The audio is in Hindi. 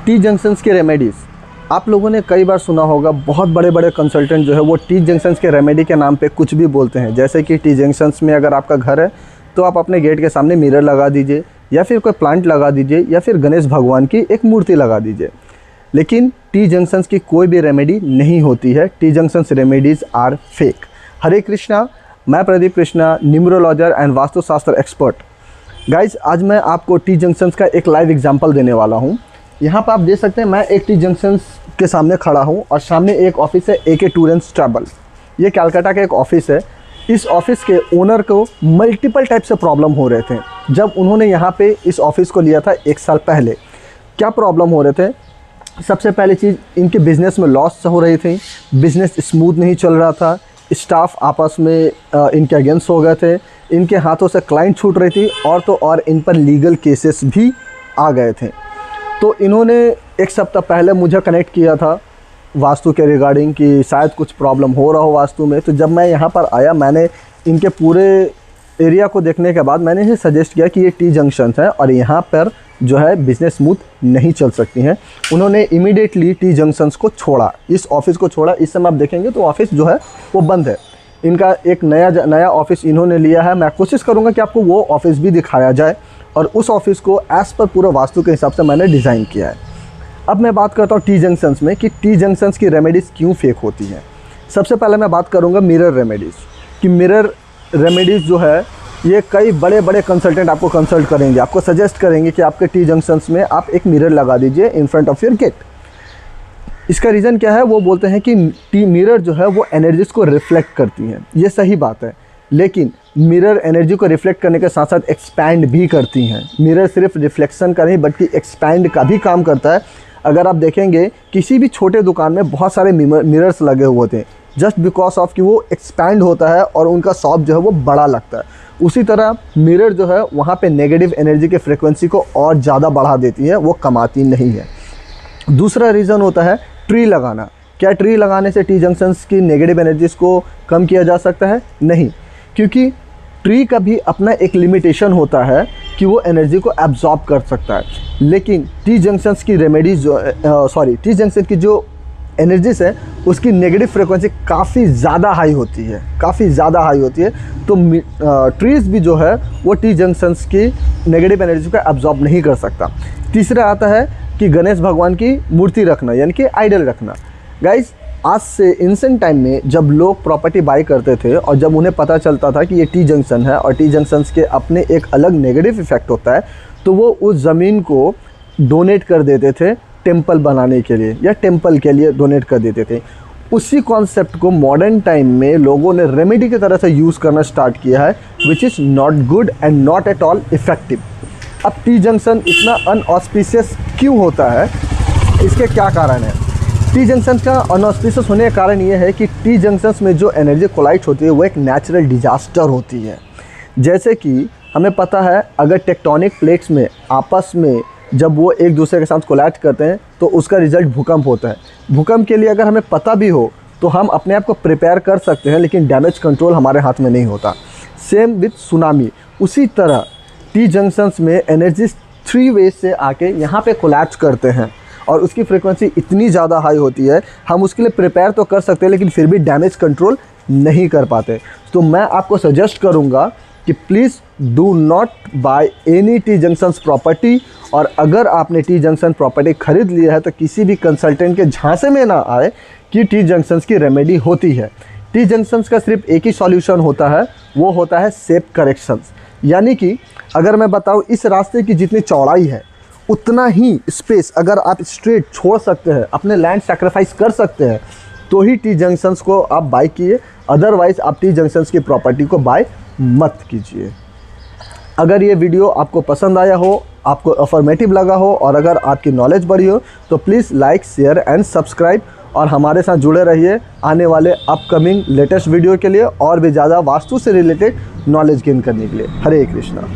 टी जंक्शंस के रेमेडीज़, आप लोगों ने कई बार सुना होगा, बहुत बड़े बड़े कंसल्टेंट जो है वो टी जंक्शंस के रेमेडी के नाम पे कुछ भी बोलते हैं। जैसे कि टी जंक्शंस में अगर आपका घर है तो आप अपने गेट के सामने मिरर लगा दीजिए, या फिर कोई प्लांट लगा दीजिए, या फिर गणेश भगवान की एक मूर्ति लगा दीजिए। लेकिन टी जंक्शंस की कोई भी रेमेडी नहीं होती है। T junctions remedies are fake. Hare Krishna, मैं Pradeep Krishna, numerologer and vastushastra expert. Guys, आज मैं आपको टी जंक्शंस का एक लाइव एग्जांपल देने वाला हूँ। यहाँ पर आप देख सकते हैं, मैं एक टी जंक्शंस के सामने खड़ा हूँ और सामने एक ऑफिस है, AK टूरेंस ट्रैवल। ये कलकत्ता का एक ऑफिस है। इस ऑफिस के ओनर को मल्टीपल टाइप से प्रॉब्लम हो रहे थे जब उन्होंने यहाँ पे इस ऑफिस को लिया था 1 साल पहले। क्या प्रॉब्लम हो रहे थे? सबसे पहली चीज़, इनके बिज़नेस में लॉस हो रही थी, बिज़नेस स्मूथ नहीं चल रहा था, स्टाफ आपस में इनके अगेंस्ट हो गए थे, इनके हाथों से क्लाइंट छूट रही थी, और तो और इन पर लीगल केसेस भी आ गए थे। तो इन्होंने 1 सप्ताह पहले मुझे कनेक्ट किया था वास्तु के रिगार्डिंग कि शायद कुछ प्रॉब्लम हो रहा हो वास्तु में। तो जब मैं यहाँ पर आया, मैंने इनके पूरे एरिया को देखने के बाद मैंने इन्हें सजेस्ट किया कि ये टी जंक्शन है और यहाँ पर जो है बिज़नेस स्मूथ नहीं चल सकती हैं। उन्होंने इमीडिएटली टी जंक्शंस को छोड़ा, इस ऑफिस को छोड़ा। इस समय आप देखेंगे तो ऑफिस जो है वो बंद है। इनका एक नया ऑफिस इन्होंने लिया है। मैं कोशिश करूँगा कि आपको वो ऑफिस भी दिखाया जाए, और उस ऑफिस को एज़ पर पूरा वास्तु के हिसाब से मैंने डिज़ाइन किया है। अब मैं बात करता हूँ टी जंक्शंस में कि टी जंक्शंस की रेमेडीज़ क्यों फेक होती हैं। सबसे पहले मैं बात करूँगा मिरर रेमेडीज़ कि मिरर रेमेडीज़ जो है ये कई बड़े बड़े कंसल्टेंट आपको कंसल्ट करेंगे, आपको सजेस्ट करेंगे कि आपके टी जंक्शंस में आप एक मिरर लगा दीजिए in front of your gate. इसका रीज़न क्या है? वो बोलते हैं कि टी मिरर जो है वो एनर्जीज़ को रिफ्लेक्ट करती हैं। ये सही बात है, लेकिन मिरर एनर्जी को रिफ्लेक्ट करने के साथ साथ एक्सपैंड भी करती हैं। मिरर सिर्फ रिफ्लेक्शन का नहीं बल्कि एक्सपैंड का भी काम करता है। अगर आप देखेंगे किसी भी छोटे दुकान में बहुत सारे मिरर्स लगे हुए थे, जस्ट बिकॉज ऑफ कि वो एक्सपैंड होता है और उनका शॉप जो है वो बड़ा लगता है। उसी तरह मिरर जो है वहाँ पे नेगेटिव एनर्जी के फ्रिक्वेंसी को और ज़्यादा बढ़ा देती है, वो कमाती नहीं है। दूसरा रीज़न होता है ट्री लगाना। क्या ट्री लगाने से टी जंक्शंस की नेगेटिव एनर्जीज़ को कम किया जा सकता है? नहीं, क्योंकि ट्री का भी अपना एक लिमिटेशन होता है कि वो एनर्जी को एब्जॉर्ब कर सकता है। लेकिन टी जंक्शंस की रेमेडीज़ टी जंक्शन की जो एनर्जीज़ है उसकी नेगेटिव फ्रिक्वेंसी काफ़ी ज़्यादा हाई होती है, तो ट्रीज़ भी जो है वो टी जंक्शंस की नेगेटिव एनर्जी को एब्जॉर्ब नहीं कर सकता। तीसरा आता है कि गणेश भगवान की मूर्ति रखना, यानी कि आइडल रखना। गाइज, आज से एंशिएंट टाइम में जब लोग प्रॉपर्टी बाई करते थे और जब उन्हें पता चलता था कि ये टी जंक्शन है और टी जंक्शंस के अपने एक अलग नेगेटिव इफेक्ट होता है, तो वो उस ज़मीन को डोनेट कर देते थे टेंपल बनाने के लिए, या टेंपल के लिए डोनेट कर देते थे। उसी कॉन्सेप्ट को मॉडर्न टाइम में लोगों ने रेमेडी की तरह से यूज़ करना स्टार्ट किया है, which is not good and not at all effective. अब टी जंक्शन इतना अनऑस्पिशियस क्यों होता है? इसके क्या कारण है? टी जंक्शन का अनऑस्पिशियस होने का कारण ये है कि टी जंक्शंस में जो एनर्जी कोलाइड होती है वो एक नेचुरल डिजास्टर होती है। जैसे कि हमें पता है, अगर टेक्टोनिक प्लेट्स में आपस में जब वो एक दूसरे के साथ कोलाइड करते हैं तो उसका रिजल्ट भूकंप होता है। भूकंप के लिए अगर हमें पता भी हो तो हम अपने आप को प्रिपेयर कर सकते हैं, लेकिन डैमेज कंट्रोल हमारे हाथ में नहीं होता। Same with tsunami. उसी तरह टी जंक्शंस में एनर्जी 3 वेज से आके यहाँ पे कोलैप्स करते हैं और उसकी फ्रीक्वेंसी इतनी ज़्यादा हाई होती है, हम उसके लिए प्रिपेयर तो कर सकते हैं लेकिन फिर भी डैमेज कंट्रोल नहीं कर पाते। तो मैं आपको सजेस्ट करूँगा कि please do not by any T junctions property. और अगर आपने टी जंक्शन प्रॉपर्टी खरीद लिया है तो किसी भी कंसल्टेंट के झांसे में ना आए कि टी जंक्शंस की रेमेडी होती है। टी जंक्शंस का सिर्फ एक ही सॉल्यूशन होता है, वो होता है सेप करेक्शंस। यानी कि अगर मैं बताऊँ, इस रास्ते की जितनी चौड़ाई है उतना ही स्पेस अगर आप स्ट्रेट छोड़ सकते हैं, अपने लैंड सैक्रिफाइस कर सकते हैं, तो ही टी जंक्शंस को आप बाय कीजिए। अदरवाइज़ आप टी जंक्शंस की प्रॉपर्टी को बाय मत कीजिए। अगर ये वीडियो आपको पसंद आया हो, आपको अफर्मेटिव लगा हो और अगर आपकी नॉलेज बढ़ी हो तो please like, share and subscribe और हमारे साथ जुड़े रहिए आने वाले अपकमिंग लेटेस्ट वीडियो के लिए और भी ज़्यादा वास्तु से रिलेटेड नॉलेज गेन करने के लिए। हरे कृष्णा।